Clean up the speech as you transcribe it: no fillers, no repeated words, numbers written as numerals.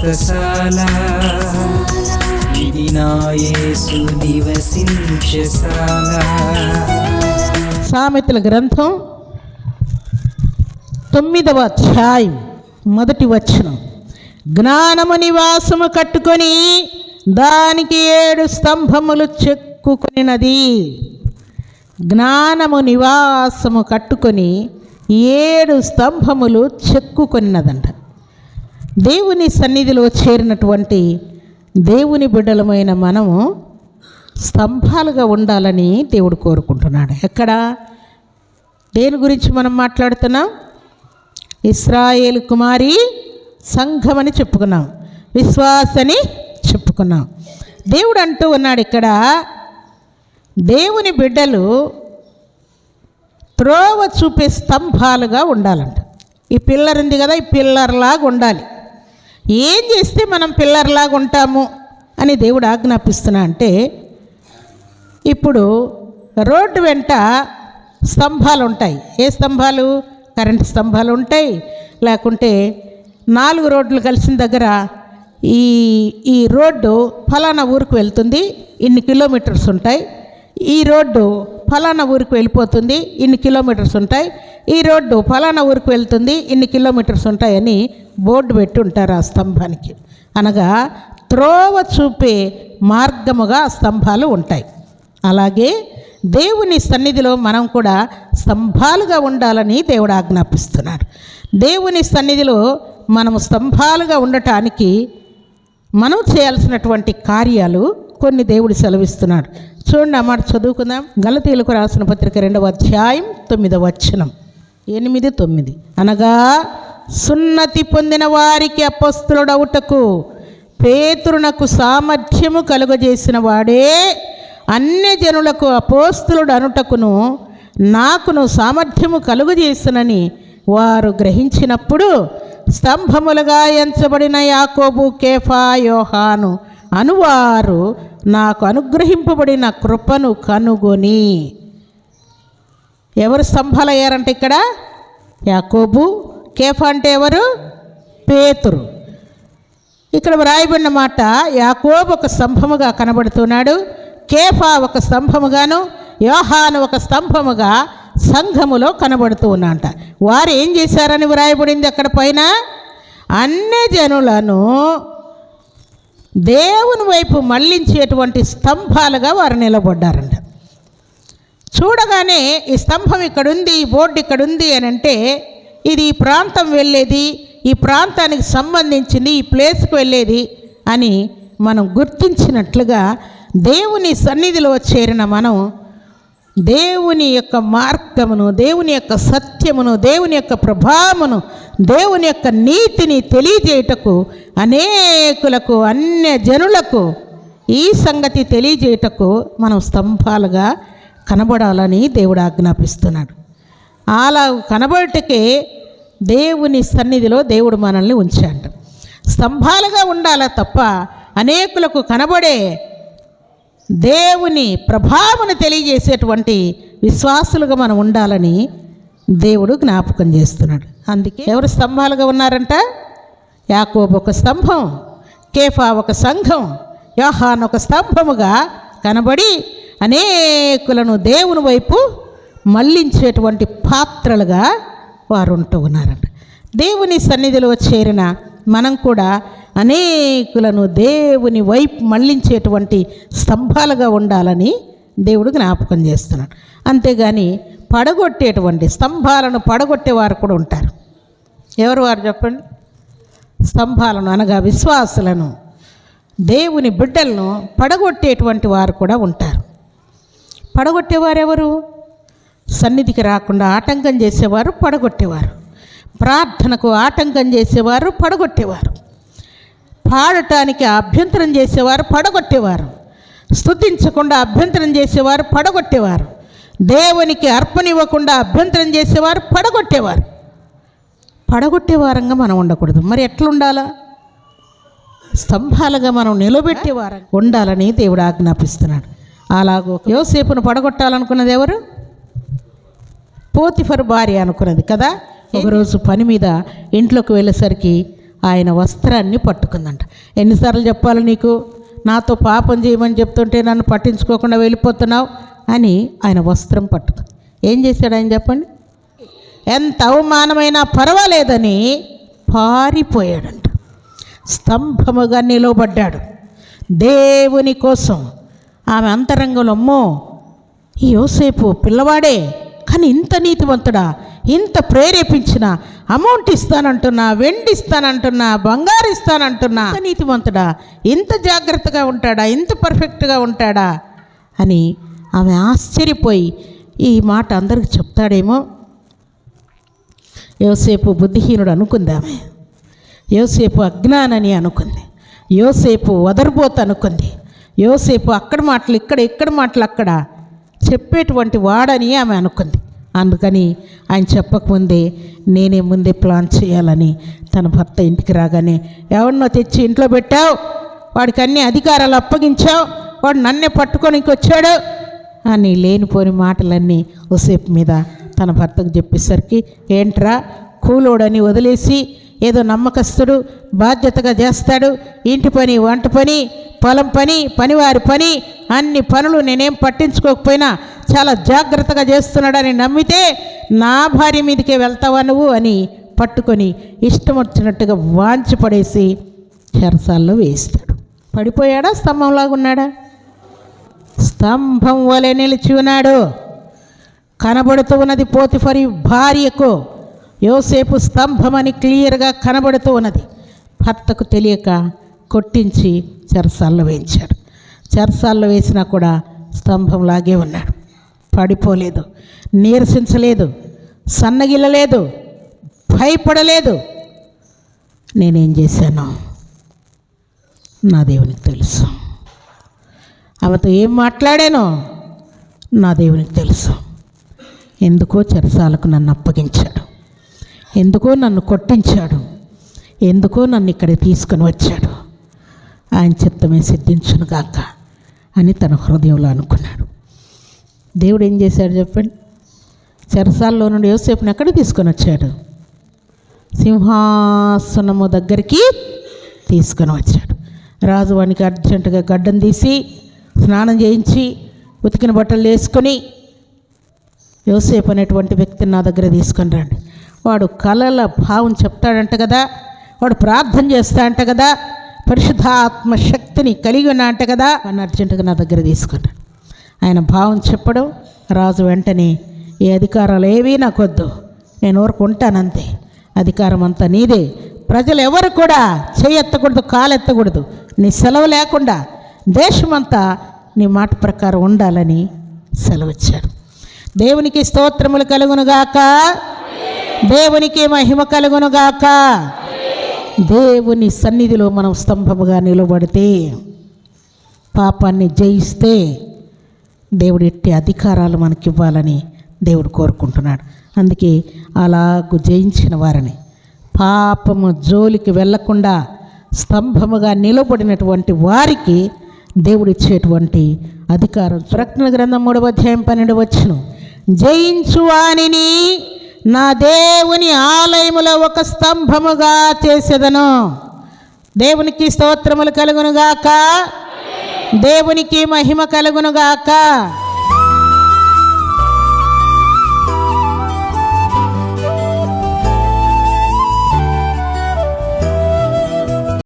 వ్రతశాల ఇది నా యేసు నివసించశాల. సామెతల గ్రంథం 9వ అధ్యాయం 1వ వచనం. జ్ఞానము నివాసము కట్టుకొని దానికి 7 స్తంభములు చెక్కుకొనినది. జ్ఞానము నివాసము కట్టుకొని 7 స్తంభములు చెక్కుకొనినదంట. దేవుని సన్నిధిలో చేరినటువంటి దేవుని బిడ్డలమైన మనము స్తంభాలుగా ఉండాలని దేవుడు కోరుకుంటున్నాడు. ఎక్కడ, దేని గురించి మనం మాట్లాడుతున్నాం? ఇశ్రాయేలు కుమారి సంఘం అని చెప్పుకున్నాం, విశ్వాసని చెప్పుకున్నాం. దేవుడు అంటూ ఉన్నాడు ఇక్కడ, దేవుని బిడ్డలు త్రోవ చూపే స్తంభాలుగా ఉండాలంట. ఈ పిల్లర్ ఉంది కదా, ఈ పిల్లర్లాగా ఉండాలి. ఏం చేస్తే మనం పిల్లర్లాగా ఉంటాము అని దేవుడు ఆజ్ఞాపిస్తున్నా అంటే, ఇప్పుడు రోడ్డు వెంట స్తంభాలు ఉంటాయి. ఏ స్తంభాలు? కరెంటు స్తంభాలు ఉంటాయి. లేకుంటే 4 రోడ్లు కలిసిన దగ్గర ఈ రోడ్డు ఫలానా ఊరికి వెళ్తుంది, ఇన్ని కిలోమీటర్స్ ఉంటాయి. ఈ రోడ్డు ఫలానా ఊరికి వెళ్ళిపోతుంది, ఇన్ని కిలోమీటర్స్ ఉంటాయి. ఈ రోడ్డు ఫలానా ఊరికి వెళ్తుంది, ఇన్ని కిలోమీటర్స్ ఉంటాయని బోర్డు పెట్టి ఉంటారు ఆ స్తంభానికి. అనగా త్రోవ చూపే మార్గముగా ఆ స్తంభాలు ఉంటాయి. అలాగే దేవుని సన్నిధిలో మనం కూడా స్తంభాలుగా ఉండాలని దేవుడు ఆజ్ఞాపిస్తున్నాడు. దేవుని సన్నిధిలో మనము స్తంభాలుగా ఉండటానికి మనం చేయాల్సినటువంటి కార్యాలు కొన్ని దేవుడు సెలవిస్తున్నాడు. చూడండి, ఆ మాట చదువుకుందాం. గలతీయులకు రాసిన పత్రిక 2వ అధ్యాయం 9వ వచనం, 8, 9. అనగా సున్నతి పొందిన వారికి అపొస్తలుడవుటకు పేతురునకు సామర్థ్యము కలుగజేసిన వాడే అన్యజనులకు అపోస్తలుడు అనుటకును నాకును సామర్థ్యము కలుగజేసినని వారు గ్రహించినప్పుడు స్తంభములుగా ఎంచబడిన యాకోబు, కేఫా, యోహాను అనువారు నాకు అనుగ్రహింపబడిన కృపను కనుగొని. ఎవరు స్తంభాలు అయ్యారంటే ఇక్కడ? యాకోబు. కేఫా అంటే ఎవరు? పేతురు. ఇక్కడ వ్రాయబడిన మాట, యాకోబు ఒక స్తంభముగా కనబడుతున్నాడు, కేఫా ఒక స్తంభముగాను, యోహాను ఒక స్తంభముగా సంఘములో కనబడుతూ ఉన్నాంట. వారు ఏం చేశారని వ్రాయబడింది అక్కడ పైన? అన్యజనులను దేవుని వైపు మళ్ళించేటువంటి స్తంభాలుగా వారు నిలబడ్డారంట. చూడగానే ఈ స్తంభం ఇక్కడుంది, ఈ బోర్డు ఇక్కడుంది అని అంటే ఇది ఈ ప్రాంతం వెళ్ళేది, ఈ ప్రాంతానికి సంబంధించింది, ఈ ప్లేస్కి వెళ్ళేది అని మనం గుర్తించినట్లుగా దేవుని సన్నిధిలో చేరిన మనం దేవుని యొక్క మార్గమును, దేవుని యొక్క సత్యమును, దేవుని యొక్క ప్రభావమును, దేవుని యొక్క నీతిని తెలియజేయుటకు, అనేకులకు, అన్య జనులకు ఈ సంగతి తెలియజేయుటకు మనం స్తంభాలుగా కనబడాలని దేవుడు ఆజ్ఞాపిస్తున్నాడు. అలా కనబడటకే దేవుని సన్నిధిలో దేవుడు మనల్ని ఉంచాడు. స్తంభాలుగా ఉండాలా తప్ప అనేకులకు కనబడే దేవుని ప్రభావమును తెలియజేసేటువంటి విశ్వాసులుగా మనం ఉండాలని దేవుడు జ్ఞాపకం చేస్తున్నాడు. అందుకే ఎవరు స్తంభాలుగా ఉన్నారంట? యాకోబు ఒక స్తంభం, కేఫా ఒక సంఘం, యోహాను ఒక స్తంభముగా కనబడి అనేకులను దేవుని వైపు మళ్ళించేటువంటి పాత్రలుగా వారు ఉంటూ ఉన్నారంట. దేవుని సన్నిధిలో చేరిన మనం కూడా అనేకులను దేవుని వైపు మళ్ళించేటువంటి స్తంభాలుగా ఉండాలని దేవుడు జ్ఞాపకం చేస్తున్నాడు. అంతేగాని పడగొట్టేటువంటి స్తంభాలను పడగొట్టేవారు కూడా ఉంటారు. ఎవరు వారు చెప్పండి? స్తంభాలను అనగా విశ్వాసులను, దేవుని బిడ్డలను పడగొట్టేటువంటి వారు కూడా ఉంటారు. పడగొట్టేవారు ఎవరు? సన్నిధికి రాకుండా ఆటంకం చేసేవారు పడగొట్టేవారు, ప్రార్థనకు ఆటంకం చేసేవారు పడగొట్టేవారు, పాడటానికి అభ్యంతరం చేసేవారు పడగొట్టేవారు, స్తుతించకుండా అభ్యంతరం చేసేవారు పడగొట్టేవారు, దేవునికి అర్పణివ్వకుండా అభ్యంతరం చేసేవారు పడగొట్టేవారు. పడగొట్టేవారంగా మనం ఉండకూడదు. మరి ఎట్లుండాలా? స్తంభాలుగా మనం నిలబెట్టేవారు ఉండాలని దేవుడు ఆజ్ఞాపిస్తున్నాడు. అలాగో యోసేపును పడగొట్టాలనుకున్నది ఎవరు? పోతిఫర్ భార్య అనుకున్నది కదా. ఒకరోజు పని మీద ఇంట్లోకి వెళ్ళేసరికి ఆయన వస్త్రాన్ని పట్టుకుందంట. ఎన్నిసార్లు చెప్పాలి నీకు, నాతో పాపం చేయమని చెప్తుంటే నన్ను పట్టించుకోకుండా వెళ్ళిపోతున్నావు అని ఆయన వస్త్రం పట్టుకుంది. ఏం చేశాడు ఆయన చెప్పండి? ఎంత అవమానమైనా పర్వాలేదని పారిపోయాడంట. స్తంభముగా నిలబడ్డాడు దేవుని కోసం. ఆమె అంతరంగంలో, అమ్మో ఈ యోసేపు పిల్లవాడే కానీ ఇంత నీతివంతుడా, ఇంత ప్రేరేపించిన, అమౌంట్ ఇస్తానంటున్నా, వెండి ఇస్తానంటున్నా, బంగారు ఇస్తానంటున్నా, ఇంత నీతివంతుడా, ఇంత జాగ్రత్తగా ఉంటాడా, ఇంత పర్ఫెక్ట్గా ఉంటాడా అని ఆమె ఆశ్చర్యపోయి ఈ మాట అందరికి చెప్తాడేమో. యోసేపు బుద్ధిహీనుడు అనుకుంది ఆమె. యోసేపు అజ్ఞానని అనుకుంది. యోసేపు వదరబోతు అనుకుంది. యోసేపు అక్కడ మాటలు ఇక్కడ మాటలు అక్కడ చెప్పేటువంటి వాడని ఆమె అనుకుంది. అందుకని ఆయన చెప్పకముందే నేనే ముందే ప్లాన్ చేయాలని తన భర్త ఇంటికి రాగానే, ఎవరినో తెచ్చి ఇంట్లో పెట్టావు, వాడికి అన్ని అధికారాలు అప్పగించావు, వాడు నన్నే పట్టుకోనికి వచ్చాడు అని లేనిపోని మాటలన్నీ యోసేపు మీద తన భర్తకు చెప్పేసరికి, ఏంట్రా కూలోడని వదిలేసి ఏదో నమ్మకస్తుడు బాధ్యతగా చేస్తాడు, ఇంటి పని, వంట పని, పొలం పని, పనివారి పని, అన్ని పనులు నేనేం పట్టించుకోకపోయినా చాలా జాగ్రత్తగా చేస్తున్నాడని నమ్మితే నా భార్య మీదకే వెళ్తావా నువ్వు అని పట్టుకొని ఇష్టం వచ్చినట్టుగా వాంచి పడేసి చెరసాల్లో వేయిస్తాడు. పడిపోయాడా, స్తంభంలాగా ఉన్నాడా? స్తంభం వలె నిలిచి ఉన్నాడు. కనబడుతూ ఉన్నది పోతిఫరి భార్యకు యోసేపు స్తంభమని క్లియర్గా కనబడుతూ ఉన్నది. భర్తకు తెలియక కొట్టించి చెరసాల్లో వేయించాడు. చెరసాల్లో వేసినా కూడా స్తంభంలాగే ఉన్నాడు. పడిపోలేదు, నీరసించలేదు, సన్నగిల్లలేదు, భయపడలేదు. నేనేం చేశానో నా దేవునికి తెలుసు. ఆమెతో ఏం మాట్లాడానో నా దేవునికి తెలుసు. ఎందుకో చెరసాలకు నన్ను అప్పగించాడు, ఎందుకో నన్ను కొట్టించాడు, ఎందుకో నన్ను ఇక్కడ తీసుకొని వచ్చాడు. ఆయన చిత్తమే సిద్ధించును గాక అని తన హృదయంలో అనుకున్నాడు. దేవుడు ఏం చేశాడు చెప్పండి? చెరసాల్లో నుండి యోసేపుని ఎక్కడ తీసుకొని వచ్చాడు? సింహాసనము దగ్గరికి తీసుకొని వచ్చాడు. రాజు వానికి అర్జెంటుగా గడ్డం తీసి స్నానం చేయించి ఉతికిన బట్టలు వేసుకొని, యోసేపు అనేటువంటి వ్యక్తిని నా దగ్గర తీసుకొని రండి, వాడు కలల భావం చెప్తాడంట కదా, వాడు ప్రార్థన చేస్తాడంట కదా, పరిశుద్ధాత్మ శక్తిని కలిగి ఉన్నా అంట కదా, అని అర్జెంటుగా నా దగ్గర తీసుకున్నాడు. ఆయన భావం చెప్పడం, రాజు వెంటనే ఈ అధికారాలు ఏవీ నాకొద్దు, నేను ఊరుకుంటానంతే, అధికారం అంతా నీదే, ప్రజలు ఎవరు కూడా చేయెత్తకూడదు, కాలెత్తకూడదు, నీ సెలవు లేకుండా దేశమంతా నీ మాట ప్రకారం ఉండాలని సెలవిచ్చాడు. దేవునికి స్తోత్రములు కలుగునుగాక, దేవునికి మహిమ కలుగునుగాక. దేవుని సన్నిధిలో మనం స్తంభముగా నిలబడితే, పాపాన్ని జయిస్తే దేవుడు ఎట్టి అధికారాలు మనకివ్వాలని దేవుడు కోరుకుంటున్నాడు. అందుకే అలాగూ జయించిన వారిని, పాపము జోలికి వెళ్లకుండా స్తంభముగా నిలబడినటువంటి వారికి దేవుడు ఇచ్చేటువంటి అధికారం. ప్రకటన గ్రంథం 3వ అధ్యాయం 12వ వచనం, జయించు వానిని నా దేవుని ఆలయములో ఒక స్తంభముగా చేసేదను. దేవునికి స్తోత్రములు కలుగునుగాక, దేవునికి మహిమ కలుగునుగాక.